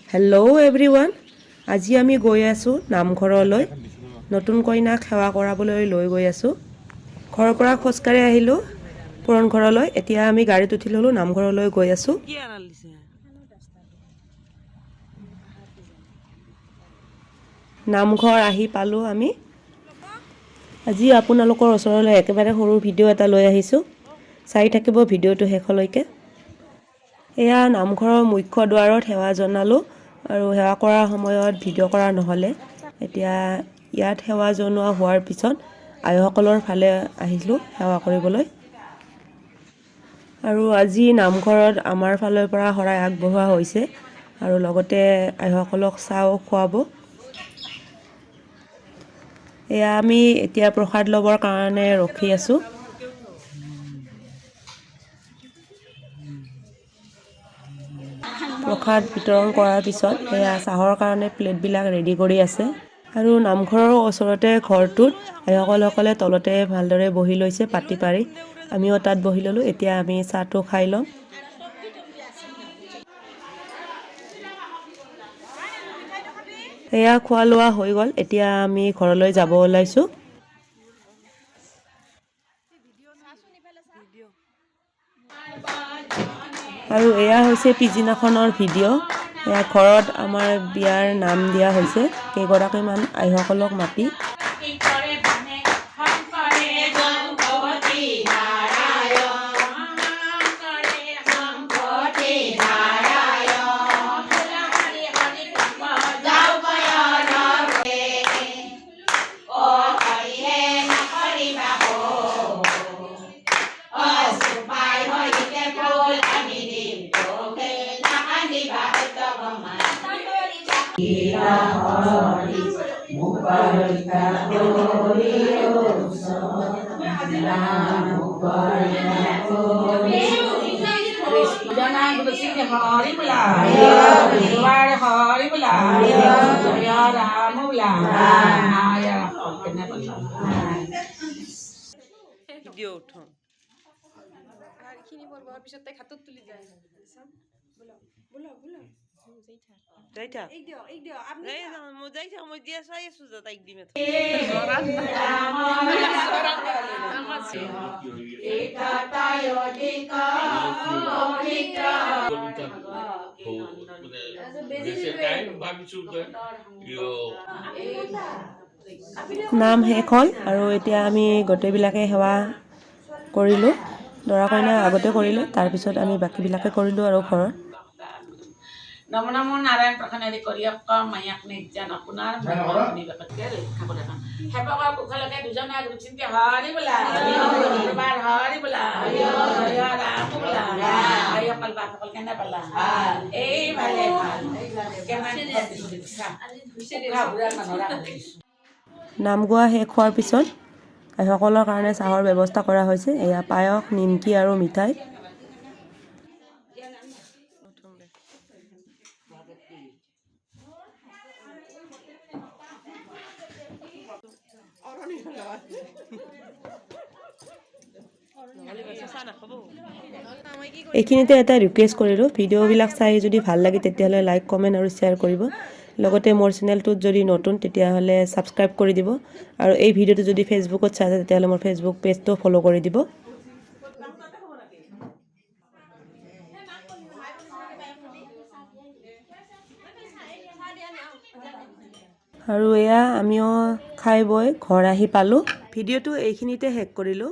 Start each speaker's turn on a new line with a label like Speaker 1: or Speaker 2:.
Speaker 1: Hello' everyone, আজি আমি গৈ আছোঁ নামঘৰলৈ। নতুন কইনাক সেৱা কৰাবলৈ লৈ গৈ আছোঁ। ঘৰৰ পৰা খোজকাঢ়ি আহিলোঁ পুৰণ ঘৰলৈ। এতিয়া আমি গাড়ীত উঠি ল'লোঁ, নামঘৰলৈ গৈ আছোঁ। নামঘৰ আহি পালোঁ আমি। আজি আপোনালোকৰ ওচৰলৈ একেবাৰে সৰু ভিডিঅ' এটা লৈ আহিছোঁ, চাই থাকিব ভিডিঅ'টো শেষলৈকে। এয়া নামঘৰৰ মুখ্য দুৱাৰত সেৱা জনালোঁ আৰু সেৱা কৰাৰ সময়ত ভিডিঅ' কৰা নহ'লে। এতিয়া ইয়াত সেৱা জনোৱা হোৱাৰ পিছত আইসকলৰ ফালে আহিলোঁ সেৱা কৰিবলৈ। আৰু আজি নামঘৰত আমাৰ ফালৰ পৰা শৰাই আগবঢ়োৱা হৈছে আৰু লগতে আইসকলক চাহও খুৱাব। এয়া আমি এতিয়া প্ৰসাদ ল'বৰ কাৰণে ৰখি আছোঁ। প্ৰসাদ বিতৰণ কৰাৰ পিছত এয়া চাহৰ কাৰণে প্লেটবিলাক ৰেডি কৰি আছে। আৰু নামঘৰৰ ওচৰতে ঘৰটোত আইসকলে তলতে ভালদৰে বহি লৈছে পাতি পাৰি। আমিও তাত বহি ল'লোঁ। এতিয়া আমি চাহটো খাই ল'ম। এয়া খোৱা লোৱা হৈ গ'ল। এতিয়া আমি ঘৰলৈ যাব ওলাইছোঁ। আৰু এয়া হৈছে পিছদিনাখনৰ ভিডিঅ'। এয়া ঘৰত আমাৰ বিয়াৰ নাম দিয়া হৈছে কেইগৰাকীমান আইসকলক মাতি। নাম শেষ হ'ল আৰু এতিয়া আমি গোটেইবিলাকে সেৱা কৰিলোঁ। দৰা কইনা আগতে কৰিলে, তাৰপিছত আমি বাকীবিলাকে কৰিলোঁ আৰু ঘৰত।
Speaker 2: নমো নমো নাৰায়ণ প্ৰসন্নাদি কৰিয়ক মায়াক নিৰ্যান আপোনাৰ ৰক্ষা কৰে সেৱকৰ কুশলকে দুজনে গুচিন্তি হৰি বোলা বাৰ হৰি বোলা ৰাম বোলা আইসকল বাপসকল কেনে পালা এই ভালে ভাল কেমান
Speaker 1: নাম গোৱা শেষ হোৱাৰ পিছত আইসকলৰ কাৰণে চাহৰ ব্যৱস্থা কৰা হৈছে। এয়া পায়স, নিমকি আৰু মিঠাই। এইখিনিতে এটা ৰিকুৱেষ্ট কৰিলোঁ, ভিডিঅ'বিলাক চাই যদি ভাল লাগে তেতিয়াহ'লে লাইক, কমেণ্ট আৰু শ্বেয়াৰ কৰিব। লগতে মোৰ চেনেলটোত যদি নতুন তেতিয়াহ'লে ছাবস্ক্ৰাইব কৰি দিব। আৰু এই ভিডিঅ'টো যদি ফেচবুকত চাই তেতিয়াহ'লে মোৰ ফেচবুক পেজটো ফ'ল' কৰি দিব। আৰু এয়া আমিও খাই বৈ ঘৰ আহি পালোঁ। ভিডিঅ'টো এইখিনিতে শেষ কৰিলোঁ।